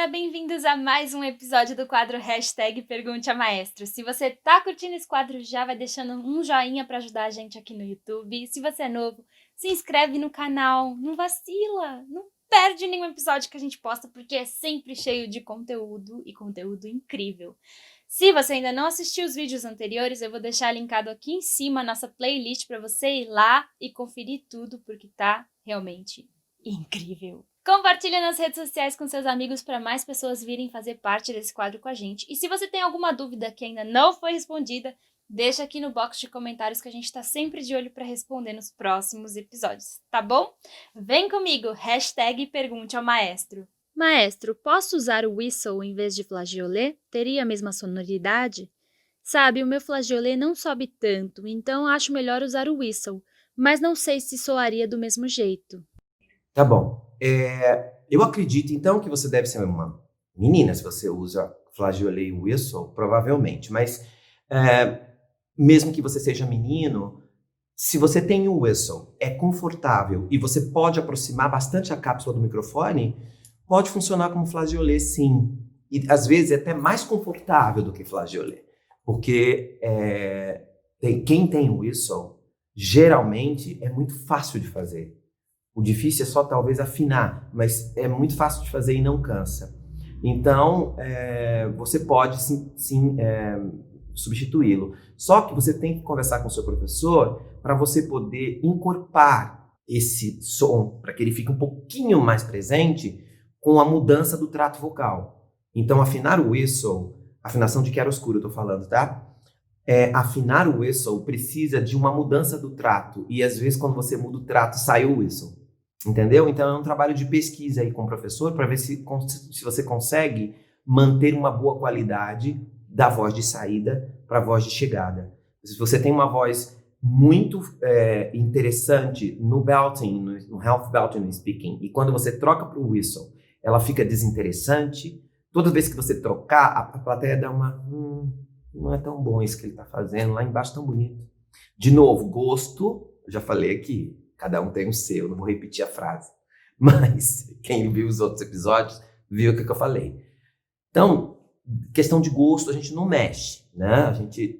galera, bem-vindos a mais um episódio do quadro Hashtag Pergunte a Maestro. Se você tá curtindo esse quadro, já vai deixando um joinha pra ajudar a gente aqui no YouTube. E se você é novo, se inscreve no canal, não vacila, não perde nenhum episódio que a gente posta, porque é sempre cheio de conteúdo e conteúdo incrível. Se você ainda não assistiu os vídeos anteriores, eu vou deixar linkado aqui em cima a nossa playlist para você ir lá e conferir tudo, porque tá realmente incrível. Compartilha nas redes sociais com seus amigos para mais pessoas virem fazer parte desse quadro com a gente. E se você tem alguma dúvida que ainda não foi respondida, deixa aqui no box de comentários que a gente está sempre de olho para responder nos próximos episódios, tá bom? Vem comigo, hashtag Pergunte ao Maestro. Maestro, posso usar o whistle em vez de flageolet? Teria a mesma sonoridade? Sabe, o meu flageolet não sobe tanto, então acho melhor usar o whistle, mas não sei se soaria do mesmo jeito. Tá bom. Eu acredito, então, que você deve ser uma menina se você usa flageolet e whistle, provavelmente. Mas, mesmo que você seja menino, se você tem o whistle, é confortável e você pode aproximar bastante a cápsula do microfone, pode funcionar como flageolet, sim. E, às vezes, é até mais confortável do que flageolet. Porque quem tem o whistle, geralmente, é muito fácil de fazer. O difícil é só talvez afinar, mas é muito fácil de fazer e não cansa. Então, você pode sim substituí-lo. Só que você tem que conversar com o seu professor para você poder encorpar esse som, para que ele fique um pouquinho mais presente com a mudança do trato vocal. Então, afinar o whistle, afinação de chiaroscuro eu estou falando, tá? Afinar o whistle precisa de uma mudança do trato. E às vezes, quando você muda o trato, sai o whistle. Entendeu? Então é um trabalho de pesquisa aí com o professor para ver se você consegue manter uma boa qualidade da voz de saída para a voz de chegada. Se você tem uma voz muito interessante no belting, no half belting, no speaking, e quando você troca para o whistle, ela fica desinteressante, toda vez que você trocar, a plateia dá uma... não é tão bom isso que ele está fazendo, lá embaixo tão bonito. De novo, gosto, já falei aqui, cada um tem o seu, não vou repetir a frase. Mas quem viu os outros episódios viu o que eu falei. Então, questão de gosto a gente não mexe, né?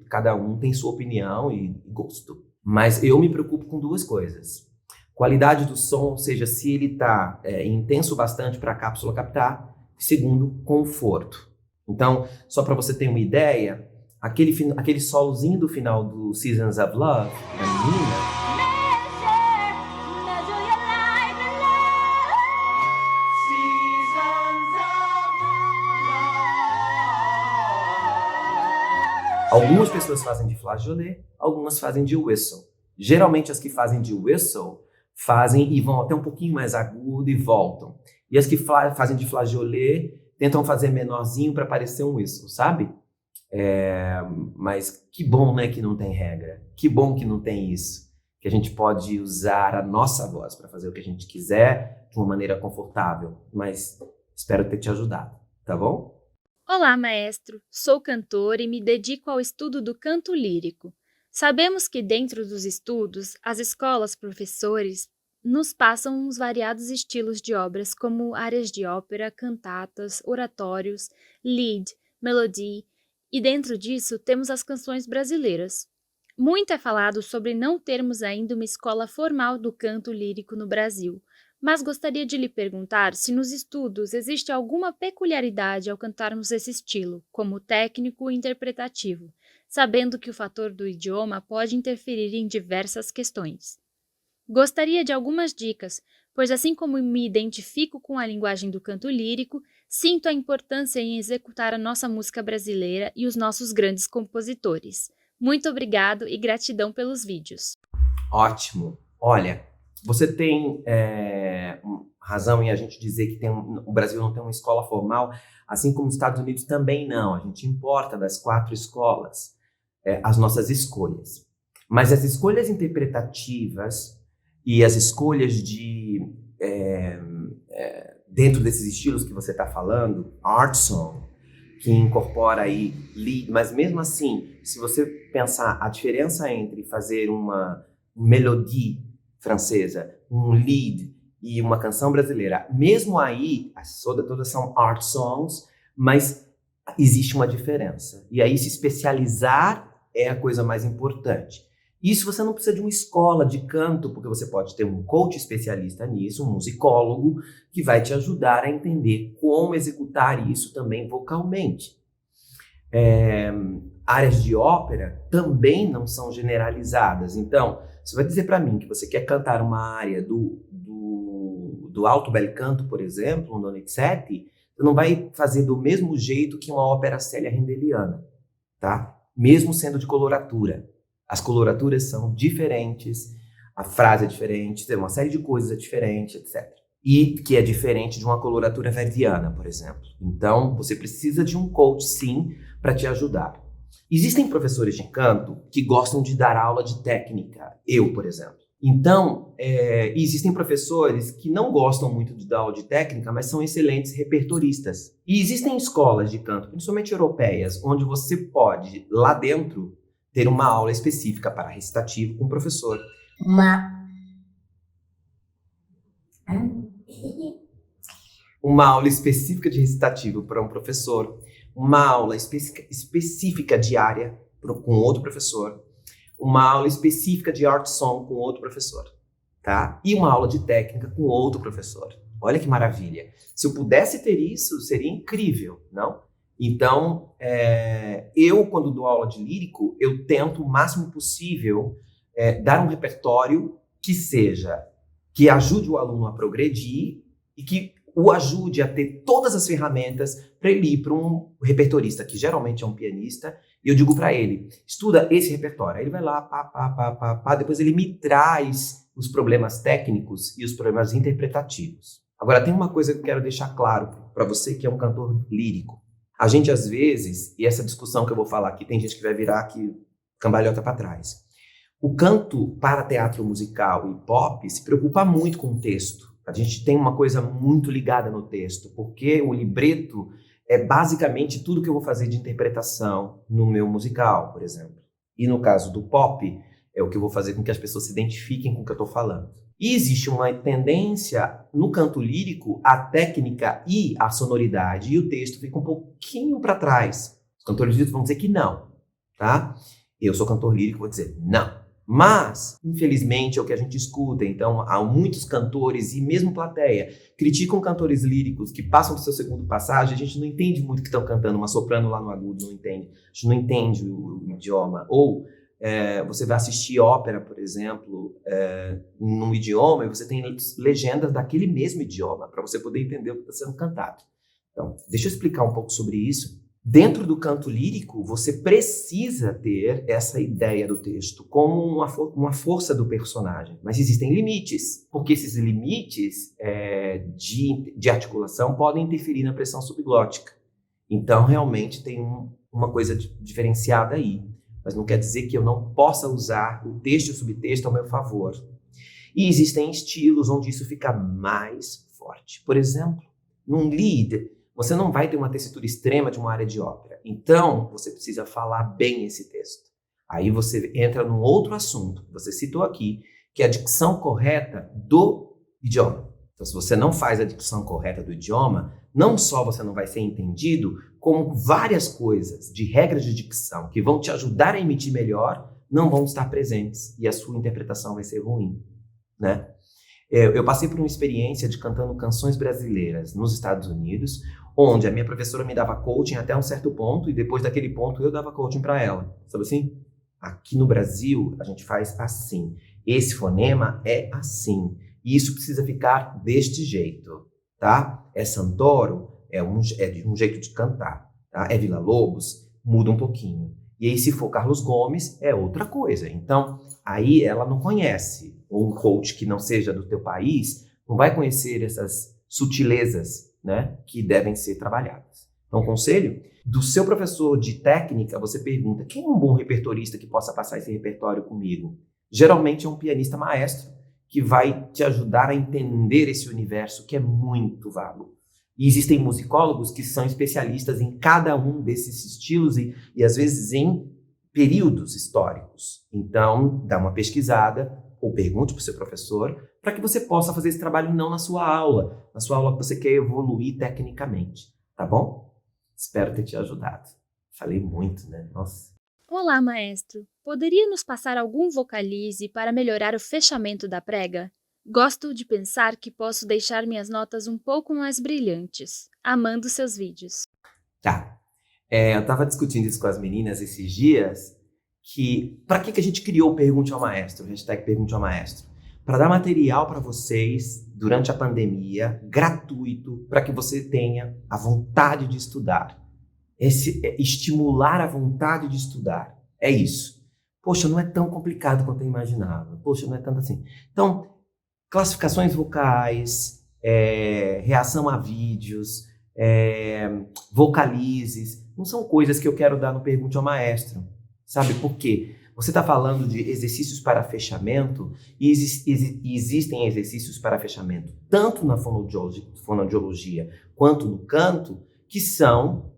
Cada um tem sua opinião e gosto. Mas eu me preocupo com duas coisas. Qualidade do som, ou seja, se ele está intenso bastante para a cápsula captar. Segundo, conforto. Então, só para você ter uma ideia, aquele solozinho do final do Seasons of Love, da menina, algumas pessoas fazem de flageolet, algumas fazem de whistle. Geralmente as que fazem de whistle fazem e vão até um pouquinho mais agudo e voltam. E as que fazem de flageolet tentam fazer menorzinho para parecer um whistle, sabe? Mas que bom, né, que não tem regra. Que bom que não tem isso. Que a gente pode usar a nossa voz para fazer o que a gente quiser de uma maneira confortável. Mas espero ter te ajudado, tá bom? Olá, maestro! Sou cantor e me dedico ao estudo do canto lírico. Sabemos que dentro dos estudos, as escolas, professores, nos passam uns variados estilos de obras como áreas de ópera, cantatas, oratórios, lead, melodia, e dentro disso temos as canções brasileiras. Muito é falado sobre não termos ainda uma escola formal do canto lírico no Brasil, mas gostaria de lhe perguntar se nos estudos existe alguma peculiaridade ao cantarmos esse estilo, como técnico e interpretativo, sabendo que o fator do idioma pode interferir em diversas questões. Gostaria de algumas dicas, pois assim como me identifico com a linguagem do canto lírico, sinto a importância em executar a nossa música brasileira e os nossos grandes compositores. Muito obrigado e gratidão pelos vídeos. Ótimo. Olha, você tem razão em a gente dizer que o Brasil não tem uma escola formal, assim como os Estados Unidos também não. A gente importa das 4 escolas as nossas escolhas. Mas as escolhas interpretativas e as escolhas dentro desses estilos que você está falando, art song, que incorpora aí lead, mas mesmo assim, se você pensar a diferença entre fazer uma melodia francesa, um lead e uma canção brasileira, mesmo aí, todas são art songs, mas existe uma diferença. E aí se especializar é a coisa mais importante. Isso você não precisa de uma escola de canto, porque você pode ter um coach especialista nisso, um musicólogo, que vai te ajudar a entender como executar isso também vocalmente. Áreas de ópera também não são generalizadas. Então, você vai dizer para mim que você quer cantar uma área do alto bel canto, por exemplo, um Donizetti, você não vai fazer do mesmo jeito que uma ópera séria handeliana, tá? Mesmo sendo de coloratura. As coloraturas são diferentes, a frase é diferente, tem uma série de coisas diferentes, etc. E que é diferente de uma coloratura verdiana, por exemplo. Então, você precisa de um coach, sim, para te ajudar. Existem professores de canto que gostam de dar aula de técnica, eu, por exemplo. Então, existem professores que não gostam muito de dar aula de técnica, mas são excelentes repertoristas. E existem escolas de canto, principalmente europeias, onde você pode, lá dentro, ter uma aula específica para recitativo com o professor. Uma aula específica de recitativo para um professor, uma aula específica diária com outro professor, uma aula específica de art song com outro professor, tá? E uma aula de técnica com outro professor. Olha que maravilha. Se eu pudesse ter isso, seria incrível, não? Então, eu, quando dou aula de lírico, eu tento o máximo possível dar um repertório que ajude o aluno a progredir e que o ajude a ter todas as ferramentas para ele ir para um repertorista, que geralmente é um pianista, e eu digo para ele, estuda esse repertório. Aí ele vai lá, depois ele me traz os problemas técnicos e os problemas interpretativos. Agora, tem uma coisa que eu quero deixar claro para você que é um cantor lírico. A gente, às vezes, e essa discussão que eu vou falar aqui, tem gente que vai virar aqui cambalhota para trás. O canto para teatro musical e pop se preocupa muito com o texto. A gente tem uma coisa muito ligada no texto, porque o libreto é basicamente tudo que eu vou fazer de interpretação no meu musical, por exemplo. E no caso do pop, é o que eu vou fazer com que as pessoas se identifiquem com o que eu estou falando. E existe uma tendência no canto lírico, a técnica e a sonoridade, e o texto fica um pouquinho para trás. Os cantores líricos vão dizer que não, tá? Eu sou cantor lírico, vou dizer não. Mas, infelizmente, é o que a gente escuta. Então, há muitos cantores e mesmo plateia criticam cantores líricos que passam do seu segundo passagem. A gente não entende muito o que estão cantando. Uma soprano lá no agudo não entende. A gente não entende o idioma. Ou você vai assistir ópera, por exemplo, num idioma e você tem legendas daquele mesmo idioma para você poder entender o que está sendo cantado. Então, deixa eu explicar um pouco sobre isso. Dentro do canto lírico, você precisa ter essa ideia do texto como uma força do personagem. Mas existem limites, porque esses limites de articulação podem interferir na pressão subglótica. Então, realmente, tem uma coisa diferenciada aí. Mas não quer dizer que eu não possa usar o texto e o subtexto ao meu favor. E existem estilos onde isso fica mais forte. Por exemplo, num lead, você não vai ter uma tessitura extrema de uma área de ópera. Então, você precisa falar bem esse texto. Aí você entra num outro assunto, que você citou aqui, que é a dicção correta do idioma. Então, se você não faz a dicção correta do idioma, não só você não vai ser entendido, como várias coisas de regras de dicção que vão te ajudar a emitir melhor não vão estar presentes e a sua interpretação vai ser ruim, né? Eu passei por uma experiência de cantando canções brasileiras nos Estados Unidos, onde a minha professora me dava coaching até um certo ponto e depois daquele ponto eu dava coaching para ela. Sabe assim? Aqui no Brasil a gente faz assim. Esse fonema é assim. E isso precisa ficar deste jeito, tá? É Santoro, de um jeito de cantar. Tá? É Villa-Lobos, muda um pouquinho. E aí se for Carlos Gomes, é outra coisa. Então, aí ela não conhece. Ou um coach que não seja do teu país, não vai conhecer essas sutilezas, né, que devem ser trabalhadas. Então, conselho, do seu professor de técnica, você pergunta, quem é um bom repertorista que possa passar esse repertório comigo? Geralmente é um pianista maestro que vai te ajudar a entender esse universo que é muito vago. E existem musicólogos que são especialistas em cada um desses estilos e às vezes em períodos históricos. Então, dá uma pesquisada, ou pergunte para o seu professor, para que você possa fazer esse trabalho não na sua aula que você quer evoluir tecnicamente, tá bom? Espero ter te ajudado. Falei muito, né? Nossa. Olá, maestro. Poderia nos passar algum vocalize para melhorar o fechamento da prega? Gosto de pensar que posso deixar minhas notas um pouco mais brilhantes. Amando seus vídeos. Tá. Eu estava discutindo isso com as meninas esses dias, que para que a gente criou o Pergunte ao Maestro, o hashtag Pergunte ao Maestro? Para dar material para vocês durante a pandemia, gratuito, para que você tenha a vontade de estudar. Estimular a vontade de estudar. É isso. Poxa, não é tão complicado quanto eu imaginava. Poxa, não é tanto assim. Então, classificações vocais, reação a vídeos, vocalizes, não são coisas que eu quero dar no Pergunte ao Maestro. Sabe por quê? Você está falando de exercícios para fechamento e existem exercícios para fechamento tanto na fonoaudiologia quanto no canto que são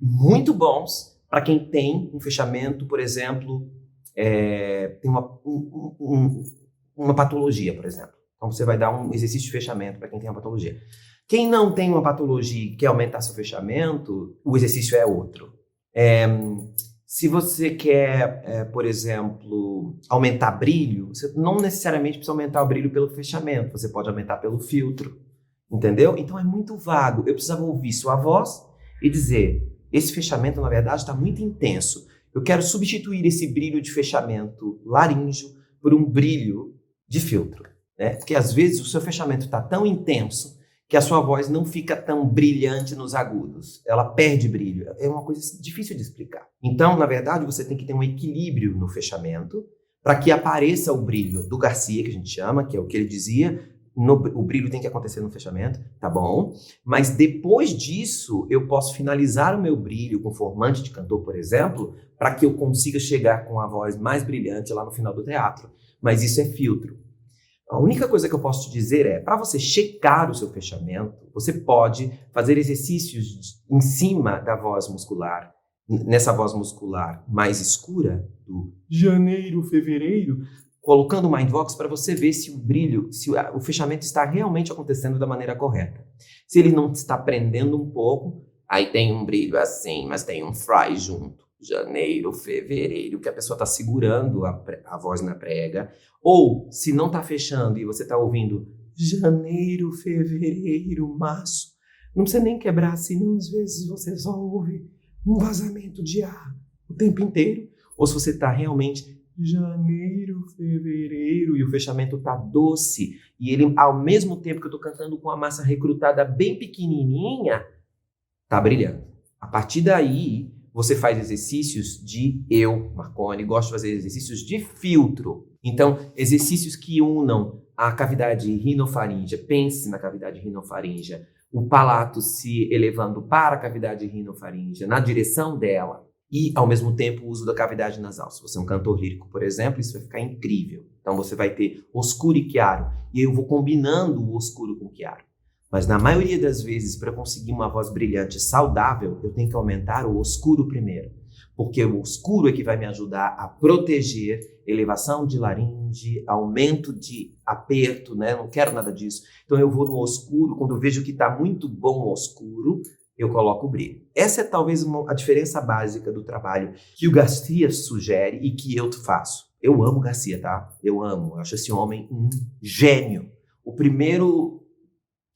muito bons para quem tem um fechamento, por exemplo, tem uma patologia, por exemplo. Então você vai dar um exercício de fechamento para quem tem uma patologia. Quem não tem uma patologia e quer aumentar seu fechamento, o exercício é outro. Se você quer, por exemplo, aumentar brilho, você não necessariamente precisa aumentar o brilho pelo fechamento, você pode aumentar pelo filtro, entendeu? Então é muito vago. Eu precisava ouvir sua voz e dizer, esse fechamento, na verdade, está muito intenso. Eu quero substituir esse brilho de fechamento laríngeo por um brilho de filtro, né? Porque às vezes o seu fechamento está tão intenso que a sua voz não fica tão brilhante nos agudos. Ela perde brilho. É uma coisa difícil de explicar. Então, na verdade, você tem que ter um equilíbrio no fechamento para que apareça o brilho do Garcia, que a gente chama, que é o que ele dizia. O brilho tem que acontecer no fechamento, tá bom? Mas depois disso, eu posso finalizar o meu brilho com formante de cantor, por exemplo, para que eu consiga chegar com a voz mais brilhante lá no final do teatro. Mas isso é filtro. A única coisa que eu posso te dizer é, para você checar o seu fechamento, você pode fazer exercícios em cima da voz muscular, nessa voz muscular mais escura, do janeiro, fevereiro, colocando o Mindvox para você ver se o brilho, se o fechamento está realmente acontecendo da maneira correta. Se ele não está prendendo um pouco, aí tem um brilho assim, mas tem um fry junto. Janeiro, fevereiro, que a pessoa está segurando a voz na prega. Ou, se não está fechando e você está ouvindo janeiro, fevereiro, março, não precisa nem quebrar assim, não. Às vezes você só ouve um vazamento de ar o tempo inteiro. Ou se você está realmente janeiro, fevereiro e o fechamento está doce e ele, ao mesmo tempo que eu estou cantando com a massa recrutada bem pequenininha, está brilhando. A partir daí, você faz exercícios Marconi, gosto de fazer exercícios de filtro. Então, exercícios que unam a cavidade rinofaríngea, pense na cavidade rinofaríngea, o palato se elevando para a cavidade rinofaríngea, na direção dela, e, ao mesmo tempo, o uso da cavidade nasal. Se você é um cantor lírico, por exemplo, isso vai ficar incrível. Então, você vai ter oscuro e chiaro, e eu vou combinando o oscuro com o chiaro. Mas na maioria das vezes, para conseguir uma voz brilhante saudável, eu tenho que aumentar o oscuro primeiro. Porque o oscuro é que vai me ajudar a proteger elevação de laringe, aumento de aperto, né? Não quero nada disso. Então eu vou no oscuro, quando eu vejo que está muito bom o oscuro, eu coloco o brilho. Essa é talvez a diferença básica do trabalho que o Garcia sugere e que eu faço. Eu amo o Garcia, tá? Eu amo. Eu acho esse homem um gênio. O primeiro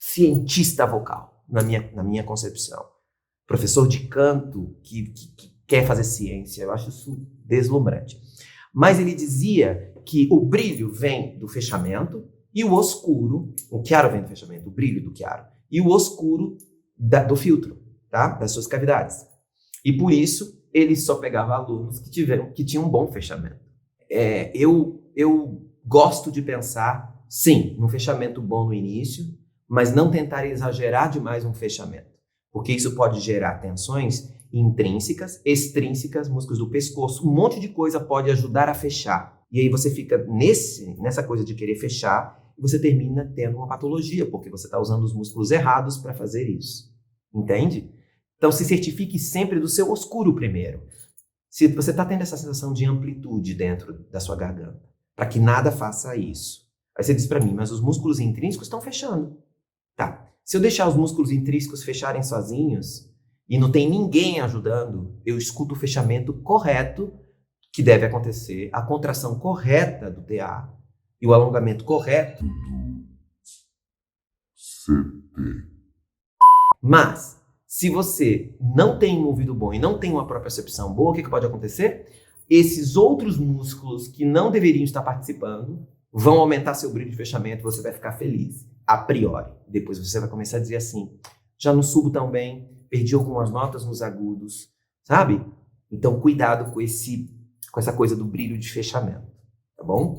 cientista vocal, na minha concepção. Professor de canto que quer fazer ciência. Eu acho isso deslumbrante. Mas ele dizia que o brilho vem do fechamento e o oscuro, o chiaro vem do fechamento, o brilho do chiaro, e o oscuro do filtro, tá? Das suas cavidades. E por isso, ele só pegava alunos que tinham um bom fechamento. Eu gosto de pensar, sim, num fechamento bom no início, mas não tentar exagerar demais um fechamento, porque isso pode gerar tensões intrínsecas, extrínsecas, músculos do pescoço, um monte de coisa pode ajudar a fechar. E aí você fica nessa coisa de querer fechar e você termina tendo uma patologia, porque você está usando os músculos errados para fazer isso. Entende? Então se certifique sempre do seu oscuro primeiro. Se você está tendo essa sensação de amplitude dentro da sua garganta, para que nada faça isso. Aí você diz para mim, mas os músculos intrínsecos estão fechando. Tá. Se eu deixar os músculos intrínsecos fecharem sozinhos e não tem ninguém ajudando, eu escuto o fechamento correto que deve acontecer, a contração correta do TA e o alongamento correto do CT. Mas, se você não tem um ouvido bom e não tem uma propriocepção boa, o que pode acontecer? Esses outros músculos que não deveriam estar participando vão aumentar seu brilho de fechamento e você vai ficar feliz, a priori. Depois você vai começar a dizer assim, já não subo tão bem, perdi algumas notas nos agudos, sabe? Então, cuidado com essa coisa do brilho de fechamento, tá bom?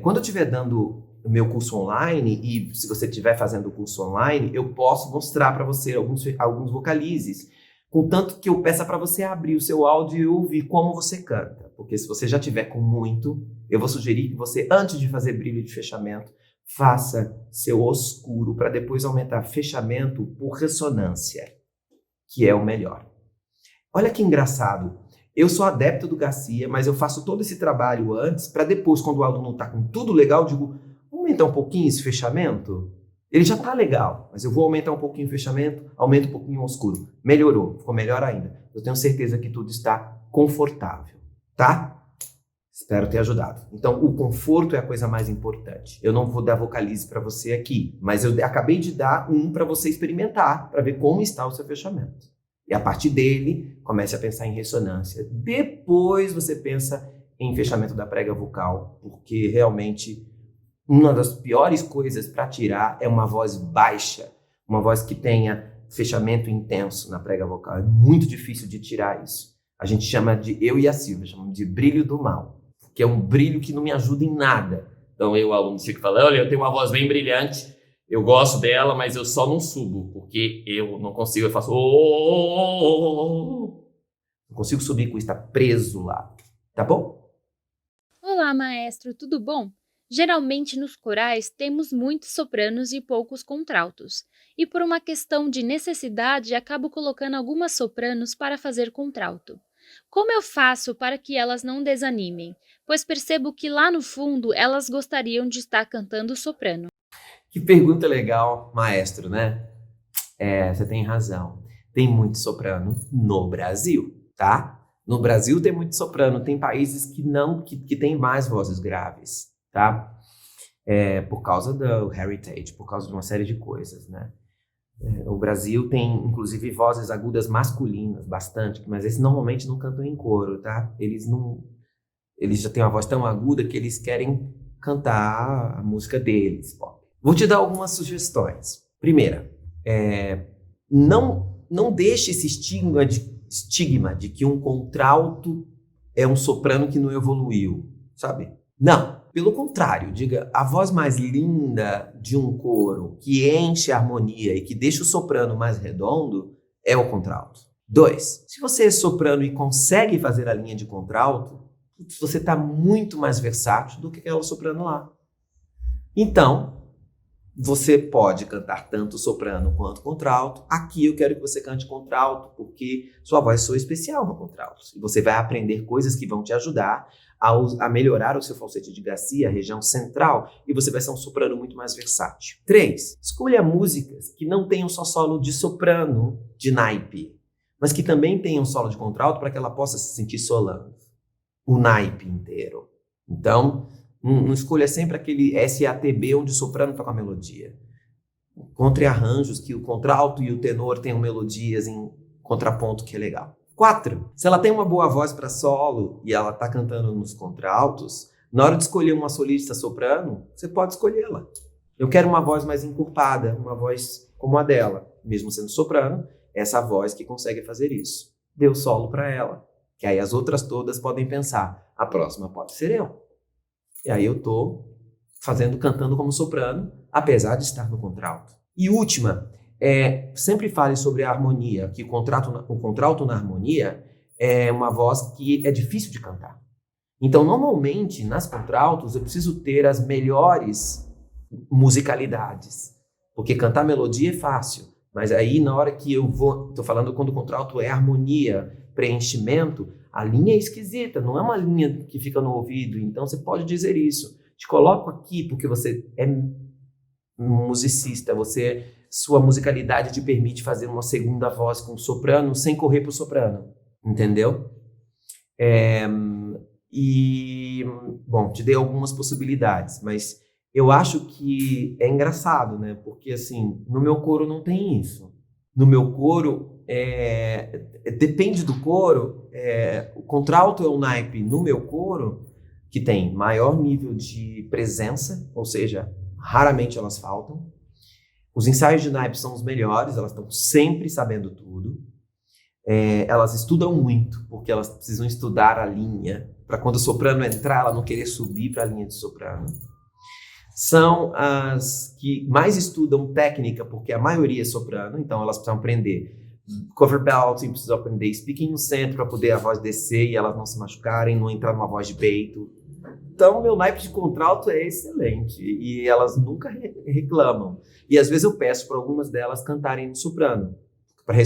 Quando eu estiver dando o meu curso online, e se você estiver fazendo o curso online, eu posso mostrar para você alguns vocalizes, contanto que eu peça para você abrir o seu áudio e ouvir como você canta. Porque se você já tiver com muito, eu vou sugerir que você, antes de fazer brilho de fechamento, faça seu oscuro para depois aumentar fechamento por ressonância, que é o melhor. Olha que engraçado. Eu sou adepto do Garcia, mas eu faço todo esse trabalho antes para depois, quando o aluno está com tudo legal, eu digo, vamos aumentar um pouquinho esse fechamento? Ele já está legal, mas eu vou aumentar um pouquinho o fechamento, aumento um pouquinho o oscuro. Melhorou, ficou melhor ainda. Eu tenho certeza que tudo está confortável, tá? Espero ter ajudado. Então, o conforto é a coisa mais importante. Eu não vou dar vocalize para você aqui, mas eu acabei de dar um para você experimentar, para ver como está o seu fechamento. E a partir dele, comece a pensar em ressonância. Depois você pensa em fechamento da prega vocal, porque realmente uma das piores coisas para tirar é uma voz baixa, uma voz que tenha fechamento intenso na prega vocal. É muito difícil de tirar isso. A gente chama de, eu e a Silvia, chamamos de brilho do mal, que é um brilho que não me ajuda em nada. Então o aluno fica falando, olha, eu tenho uma voz bem brilhante, eu gosto dela, mas eu só não subo, porque eu não consigo, eu faço não consigo subir com isso, está preso lá, tá bom? Olá, maestro, tudo bom? Geralmente nos corais temos muitos sopranos e poucos contraltos, e por uma questão de necessidade acabo colocando algumas sopranos para fazer contralto. Como eu faço para que elas não desanimem? Pois percebo que lá no fundo elas gostariam de estar cantando soprano. Que pergunta legal, maestro, né? Você tem razão. Tem muito soprano no Brasil, tá? No Brasil tem muito soprano, tem países que tem mais vozes graves, tá? Por causa do heritage, por causa de uma série de coisas, né? O Brasil tem, inclusive, vozes agudas masculinas, bastante, mas esses normalmente não cantam em coro, tá? Eles já têm uma voz tão aguda que eles querem cantar a música deles, pop. Vou te dar algumas sugestões. Primeira, não deixe esse estigma de que um contralto é um soprano que não evoluiu, sabe? Não, pelo contrário, diga, a voz mais linda de um coro que enche a harmonia e que deixa o soprano mais redondo é o contralto. 2, se você é soprano e consegue fazer a linha de contralto, você está muito mais versátil do que aquela soprano lá. Então, você pode cantar tanto soprano quanto contralto. Aqui eu quero que você cante contralto, porque sua voz soa especial no contralto. E você vai aprender coisas que vão te ajudar a melhorar o seu falsete de Garcia, a região central, e você vai ser um soprano muito mais versátil. 3, escolha músicas que não tenham só solo de soprano, de naipe, mas que também tenham solo de contralto para que ela possa se sentir solando o naipe inteiro. Então, não escolha sempre aquele SATB onde o soprano toca a melodia. Encontre arranjos que o contralto e o tenor tenham melodias em contraponto, que é legal. 4, se ela tem uma boa voz para solo e ela está cantando nos contraltos, na hora de escolher uma solista soprano, você pode escolhê-la. Eu quero uma voz mais encorpada, uma voz como a dela, mesmo sendo soprano, essa voz que consegue fazer isso. Dê o solo para ela, que aí as outras todas podem pensar, a próxima pode ser eu. E aí eu estou cantando como soprano, apesar de estar no contralto. E última, sempre fale sobre a harmonia, que o contralto na harmonia é uma voz que é difícil de cantar. Então, normalmente, nas contraltos, eu preciso ter as melhores musicalidades, porque cantar melodia é fácil, mas aí na hora que estou falando quando o contralto é harmonia, preenchimento, a linha é esquisita, não é uma linha que fica no ouvido, então você pode dizer isso. Te coloco aqui porque você é musicista, sua musicalidade te permite fazer uma segunda voz com soprano sem correr pro soprano, entendeu? E, bom, te dei algumas possibilidades, mas eu acho que é engraçado, né? Porque, assim, no meu coro não tem isso. No meu coro, depende do coro, o contralto é um naipe no meu coro que tem maior nível de presença, ou seja, raramente elas faltam. Os ensaios de naipe são os melhores, elas estão sempre sabendo tudo. Elas estudam muito, porque elas precisam estudar a linha, para quando o soprano entrar, ela não querer subir para a linha de soprano. São as que mais estudam técnica, porque a maioria é soprano, então elas precisam aprender cover belting, precisam aprender speaking no centro para poder a voz descer e elas não se machucarem, não entrar numa voz de peito. Então, meu naipe de contralto é excelente e elas nunca reclamam. E às vezes eu peço para algumas delas cantarem no soprano, para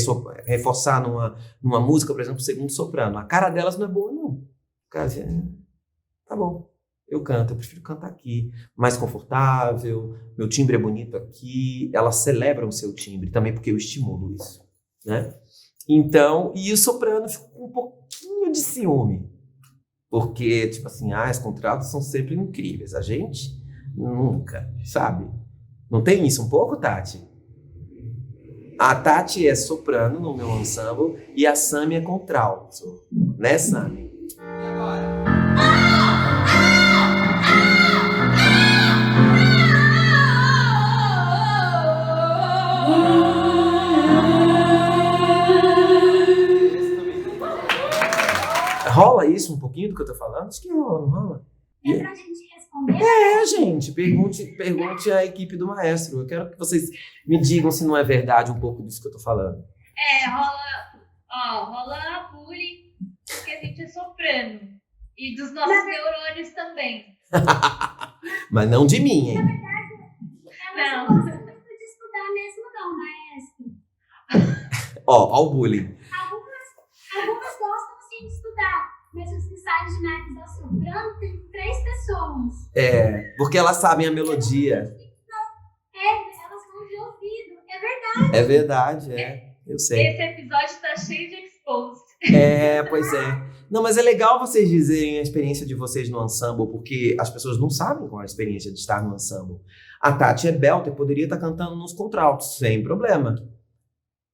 reforçar numa música, por exemplo, o segundo soprano. A cara delas não é boa, não. Cara, tá bom, eu canto, eu prefiro cantar aqui, mais confortável, meu timbre é bonito aqui. Elas celebram o seu timbre também, porque eu estimulo isso, né? Então, e o soprano fica com um pouquinho de ciúme, porque, tipo assim, os contratos são sempre incríveis, a gente nunca, sabe? Não tem isso um pouco, Tati? A Tati é soprano no meu ensemble e a Sami é contralto, né, Sami? E agora? Rola isso um pouquinho do que eu tô falando? Acho que rola, não rola? É pra gente responder? Gente, pergunte à equipe do maestro. Eu quero que vocês me digam se não é verdade um pouco disso que eu tô falando. Rola bullying, porque a gente é soprano. E dos nossos neurônios também. Mas não de mim, hein? Na verdade, elas não gostam muito de estudar mesmo não, maestro. Ó o bullying. Algumas gostam sim de estudar, mas os ensaios de naipes da soprano tem 3 pessoas. Porque elas sabem a melodia. Elas vão de ouvido, é verdade. É verdade, eu sei. Esse episódio tá cheio de exposed. Pois é. Não, mas é legal vocês dizerem a experiência de vocês no ensemble, porque as pessoas não sabem qual é a experiência de estar no ensemble. A Tati é belter, poderia estar cantando nos contraltos, sem problema.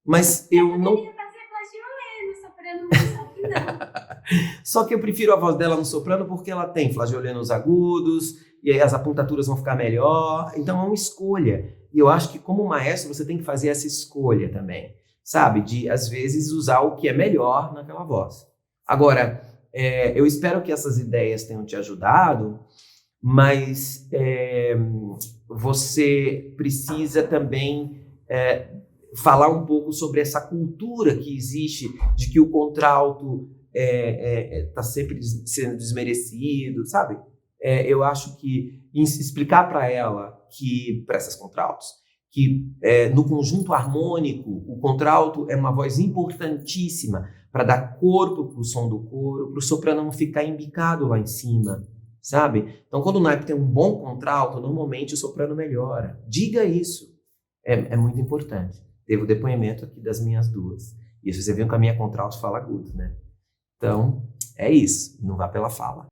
Mas eu não... poderia fazer flageoleno, soprano não sabe não. Só que eu prefiro a voz dela no soprano porque ela tem flageolenos agudos, e aí as apontaturas vão ficar melhor. Então é uma escolha. E eu acho que como maestro você tem que fazer essa escolha também. Sabe? De, às vezes, usar o que é melhor naquela voz. Agora, eu espero que essas ideias tenham te ajudado, mas você precisa também falar um pouco sobre essa cultura que existe de que o contralto está sempre sendo desmerecido, sabe? Eu acho que explicar para ela, para essas contraltos, que no conjunto harmônico, o contralto é uma voz importantíssima para dar corpo para o som do coro, para o soprano não ficar embicado lá em cima, sabe? Então, quando o naipe tem um bom contralto, normalmente o soprano melhora. Diga isso. É muito importante. Teve o depoimento aqui das minhas duas. E você viu que a minha contralto fala agudo, né? Então, é isso. Não vá pela fala.